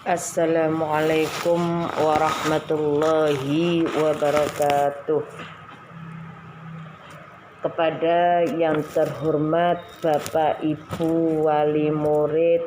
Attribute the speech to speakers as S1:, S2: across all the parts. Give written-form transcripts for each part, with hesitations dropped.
S1: Assalamualaikum warahmatullahi wabarakatuh. Kepada yang terhormat Bapak Ibu Wali Murid,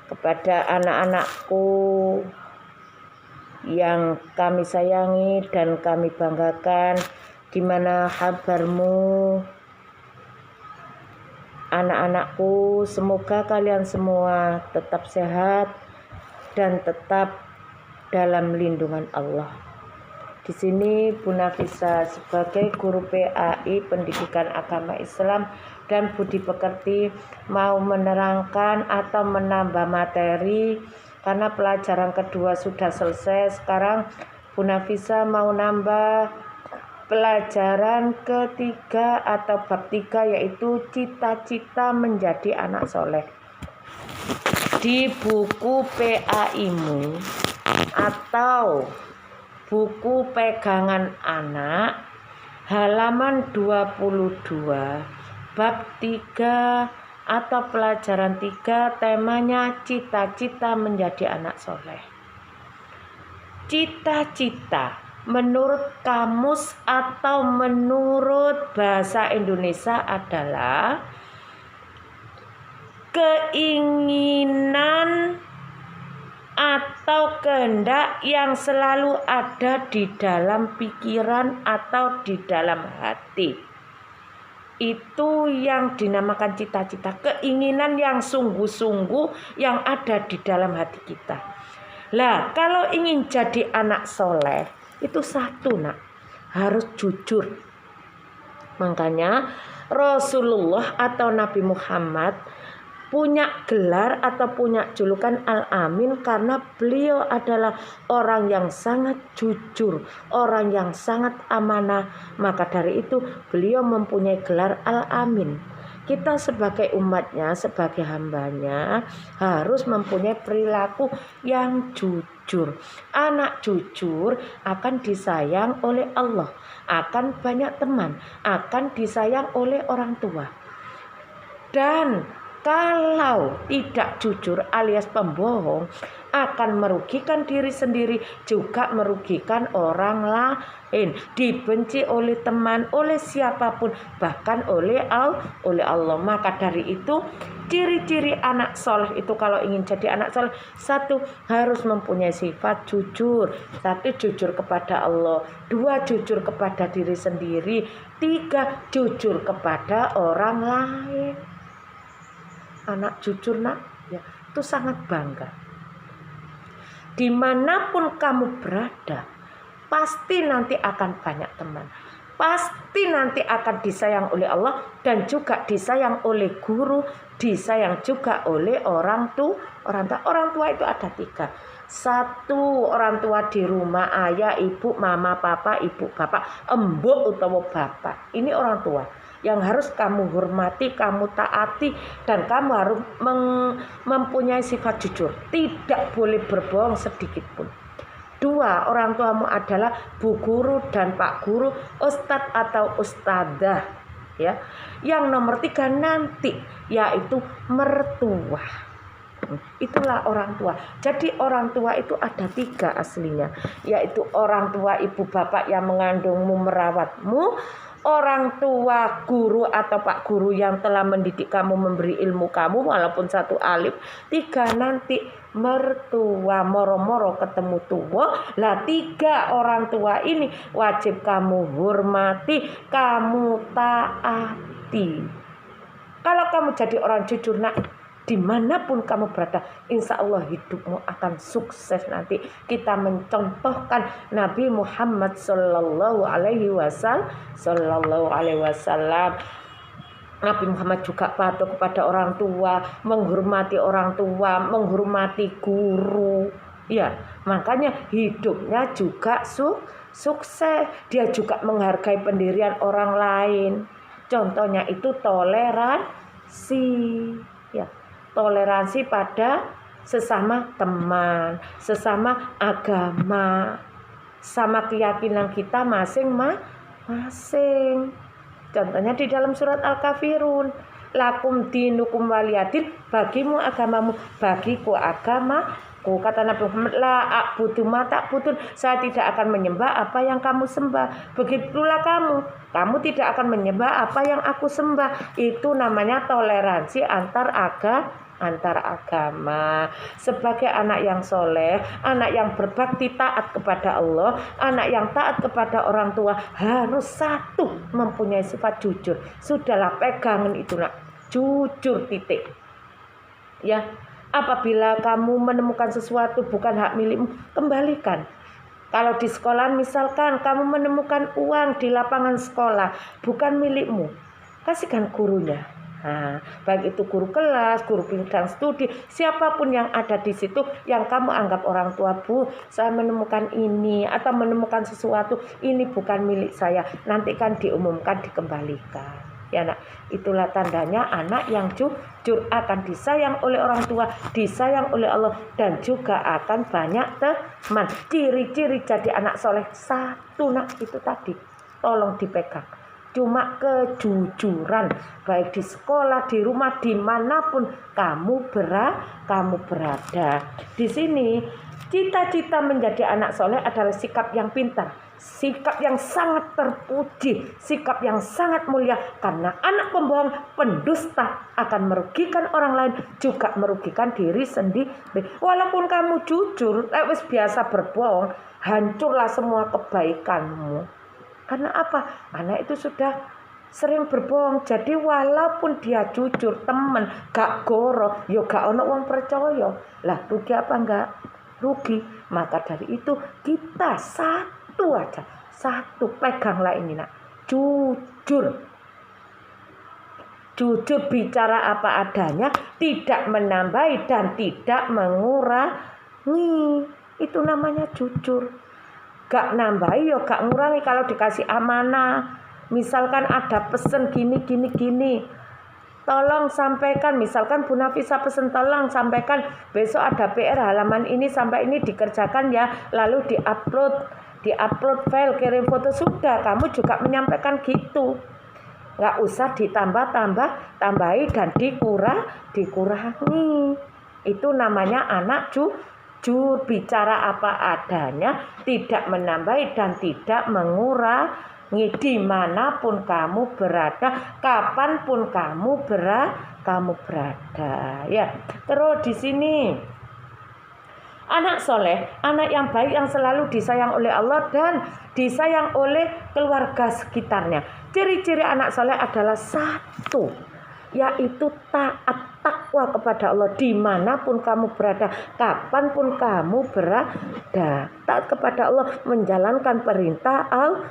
S1: kepada anak-anakku yang kami sayangi dan kami banggakan, di mana kabarmu? Anak-anakku, semoga kalian semua tetap sehat dan tetap dalam lindungan Allah. Di sini Bu Nafisa sebagai guru PAI Pendidikan Agama Islam dan Budi Pekerti mau menerangkan atau menambah materi karena pelajaran kedua sudah selesai. Sekarang Bu Nafisa mau nambah pelajaran ketiga atau bab 3, yaitu cita-cita menjadi anak soleh. Di buku PAI-mu atau buku pegangan anak halaman 22 bab 3 atau pelajaran 3, temanya cita-cita menjadi anak soleh. Cita-cita menurut kamus atau menurut bahasa Indonesia adalah keinginan atau kehendak yang selalu ada di dalam pikiran atau di dalam hati. Itu yang dinamakan cita-cita, keinginan yang sungguh-sungguh yang ada di dalam hati kita. Lah, kalau ingin jadi anak soleh, itu satu nak, harus jujur. Makanya Rasulullah atau Nabi Muhammad punya gelar atau punya julukan Al-Amin karena beliau adalah orang yang sangat jujur, orang yang sangat amanah. Maka dari itu beliau mempunyai gelar Al-Amin. Kita sebagai umatnya, sebagai hambanya harus mempunyai perilaku yang jujur. Anak jujur akan disayang oleh Allah, akan banyak teman, akan disayang oleh orang tua. Dan kalau tidak jujur alias pembohong akan merugikan diri sendiri, juga merugikan orang lain, dibenci oleh teman, oleh siapapun, bahkan oleh Allah. Maka dari itu ciri-ciri anak soleh itu, kalau ingin jadi anak soleh, satu, harus mempunyai sifat jujur. Satu, jujur kepada Allah. Dua, jujur kepada diri sendiri. Tiga, jujur kepada orang lain. Anak jujur nak, ya, itu sangat bangga. Dimanapun kamu berada, pasti nanti akan banyak teman, pasti nanti akan disayang oleh Allah dan juga disayang oleh guru, disayang juga oleh orang tua. Orang tua itu ada 3. Satu, orang tua di rumah, ayah, ibu, mama, papa, ibu, bapak, embok utawa bapak. Ini orang tua yang harus kamu hormati, kamu taati, dan kamu harus mempunyai sifat jujur. Tidak boleh berbohong sedikit pun. 2, orang tuamu adalah bu guru dan pak guru, ustadz atau ustadzah, ya. Yang nomor 3 nanti yaitu mertua. Itulah orang tua. Jadi orang tua itu ada 3 aslinya, yaitu orang tua ibu bapak yang mengandungmu, merawatmu, orang tua guru atau pak guru yang telah mendidik kamu, memberi ilmu kamu walaupun 1 alif. 3 nanti mertua, moro-moro ketemu tua. Lah 3 orang tua ini wajib kamu hormati, kamu taati. Kalau kamu jadi orang jujur nak, dimanapun kamu berada, insya Allah hidupmu akan sukses nanti. Kita mencontohkan Nabi Muhammad Sallallahu Alaihi Wasallam. Nabi Muhammad juga patuh kepada orang tua, menghormati orang tua, menghormati guru. Ya, makanya hidupnya juga sukses. Dia juga menghargai pendirian orang lain. Contohnya itu toleransi. Ya. Toleransi pada sesama teman, sesama agama, sama keyakinan kita masing-masing. Contohnya di dalam surat Al-Kafirun, lakum dinukum waliyadin, bagimu agamamu, bagiku agamaku. Kata Nabi Muhammad, la a'budu ma ta'budun, saya tidak akan menyembah apa yang kamu sembah. Begitulah kamu tidak akan menyembah apa yang aku sembah. Itu namanya toleransi antar agama. Sebagai anak yang soleh, anak yang berbakti taat kepada Allah, anak yang taat kepada orang tua, harus satu, mempunyai sifat jujur. Sudahlah, pegangan itu nak, jujur, titik. Ya, apabila kamu menemukan sesuatu bukan hak milikmu, kembalikan. Kalau di sekolah misalkan kamu menemukan uang di lapangan sekolah bukan milikmu, kasihkan gurunya. Nah, baik itu guru kelas, guru bidang studi, siapapun yang ada di situ yang kamu anggap orang tua, Bu, saya menemukan ini atau menemukan sesuatu, ini bukan milik saya, nanti kan diumumkan, dikembalikan. Ya nak, itulah tandanya anak yang jujur, akan disayang oleh orang tua, disayang oleh Allah, dan juga akan banyak teman. Ciri-ciri jadi anak soleh satu nak, itu tadi, tolong dipegang. Cuma kejujuran, baik di sekolah, di rumah, dimanapun kamu berada. Di sini cita-cita menjadi anak soleh adalah sikap yang pintar, sikap yang sangat terpuji, sikap yang sangat mulia. Karena anak pembohong, pendusta akan merugikan orang lain, juga merugikan diri sendiri. Walaupun kamu jujur, biasa berbohong, hancurlah semua kebaikanmu. Karena apa? Anak itu sudah sering berbohong. Jadi walaupun dia jujur, temen, gak goro, yo gak ono wong percaya. Lah rugi apa enggak? Rugi. Maka dari itu kita satu aja, satu, peganglah ini nak, jujur. Jujur, bicara apa adanya, tidak menambahi dan tidak mengurangi. Itu namanya jujur. Gak nambahi, yo gak ngurangi. Kalau dikasih amanah, misalkan ada pesen gini, tolong sampaikan. Misalkan Bu Nafisa pesen, tolong sampaikan besok ada PR halaman ini sampai ini dikerjakan ya. Lalu diupload file, kirim foto, sudah. Kamu juga menyampaikan gitu. Gak usah tambahi dan dikurangi. Itu namanya anak jujur, bicara apa adanya, tidak menambahi dan tidak mengurangi. Dimanapun kamu berada, kapanpun kamu berada. Ya, terus di sini anak soleh, anak yang baik, yang selalu disayang oleh Allah dan disayang oleh keluarga sekitarnya. Ciri-ciri anak soleh adalah satu, yaitu taat, takwa kepada Allah dimanapun kamu berada, kapanpun kamu berada. Taat kepada Allah, menjalankan perintah Allah.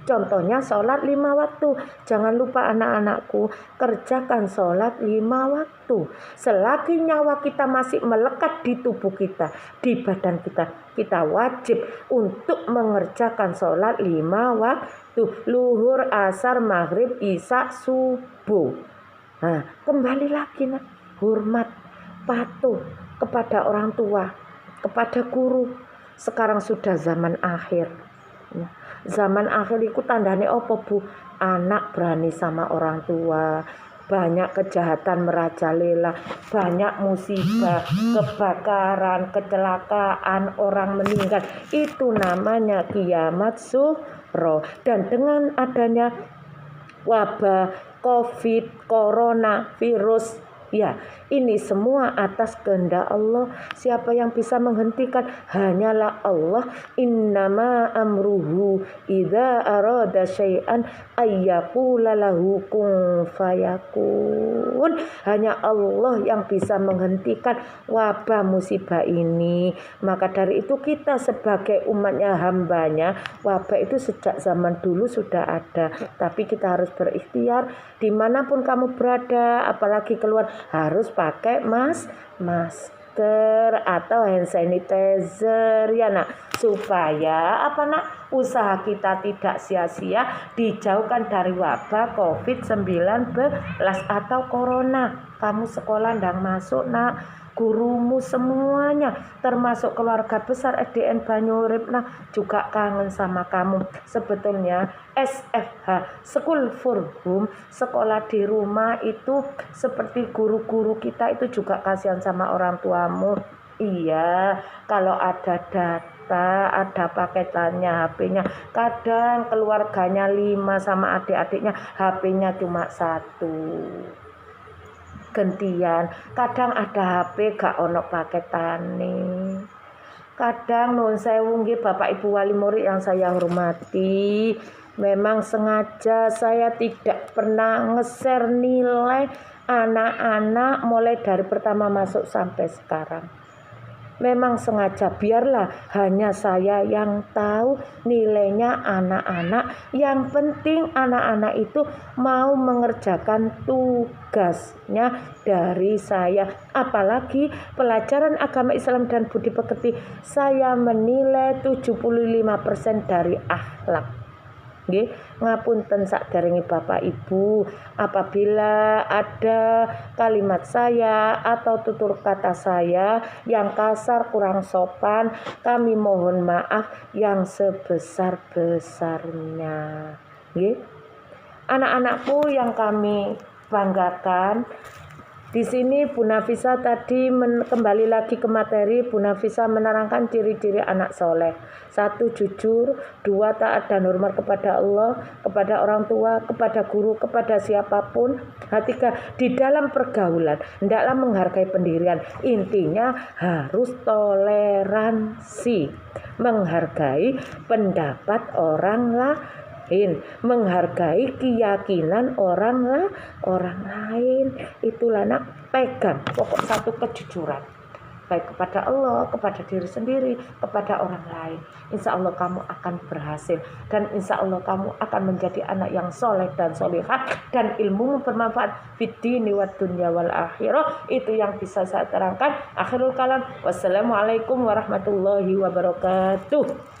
S1: Contohnya sholat 5 waktu. Jangan lupa anak-anakku, kerjakan sholat 5 waktu. Selagi nyawa kita masih melekat di tubuh kita, di badan kita, kita wajib untuk mengerjakan sholat 5 waktu. Luhur, asar, maghrib, isya, subuh. Nah, kembali lagi nak, hormat, patuh kepada orang tua, kepada guru. Sekarang sudah zaman akhir. Zaman akhir itu tandanya apa, Bu? Anak berani sama orang tua. Banyak kejahatan merajalela, banyak musibah, kebakaran, kecelakaan, orang meninggal. Itu namanya kiamat sughra. Dan dengan adanya wabah COVID, corona, virus, ya, ini semua atas kehendak Allah. Siapa yang bisa menghentikan? Hanyalah Allah. Innama amruhu idza arada syai'an ayyaqula lahu kun fayakun. Hanya Allah yang bisa menghentikan wabah musibah ini. Maka dari itu kita sebagai umatnya, hambanya, wabah itu sejak zaman dulu sudah ada. Tapi kita harus berikhtiar dimanapun kamu berada, apalagi keluar, harus pakai masker atau hand sanitizer ya nak. supaya apa nak, usaha kita tidak sia-sia, dijauhkan dari wabah COVID-19 atau corona. Kamu sekolah ndang masuk nak, gurumu semuanya termasuk keluarga besar SDN Banyurip nah juga kangen sama kamu. Sebetulnya SFH School for Home, sekolah di rumah itu seperti guru-guru kita itu juga kasihan sama orang tuamu. Iya, kalau ada data, ada paketannya HP-nya, kadang keluarganya 5 sama adik-adiknya HP-nya cuma 1. Gentian, kadang ada HP gak ono paketane. Kadang nun sewu nggih Bapak Ibu wali murid yang saya hormati, memang sengaja saya tidak pernah nge-share nilai anak-anak mulai dari pertama masuk sampai sekarang. Memang sengaja, biarlah hanya saya yang tahu nilainya anak-anak. Yang penting anak-anak itu mau mengerjakan tugasnya dari saya. Apalagi pelajaran agama Islam dan budi pekerti, saya menilai 75% dari akhlak. Nggih, ngapunten sakderenge Bapak Ibu, apabila ada kalimat saya atau tutur kata saya yang kasar kurang sopan, kami mohon maaf yang sebesar-besarnya. Nggih. Anak-anakku yang kami banggakan, di sini Bu Nafisa tadi kembali lagi ke materi. Bu Nafisa menerangkan ciri-ciri anak soleh. 1. Jujur. 2. Taat dan hormat kepada Allah, kepada orang tua, kepada guru, kepada siapapun. 3. Di dalam pergaulan hendaklah menghargai pendirian. Intinya harus toleransi, menghargai pendapat orang lain, menghargai keyakinan orang lain. Itulah nak, pegang pokok 1 kejujuran, baik kepada Allah, kepada diri sendiri, kepada orang lain. Insya Allah kamu akan berhasil, dan insya Allah kamu akan menjadi anak yang soleh dan solihah, dan ilmumu bermanfaat fid dini wad dunya wal akhirah. Itu yang bisa saya terangkan. Akhirul kalam, wassalamualaikum warahmatullahi wabarakatuh.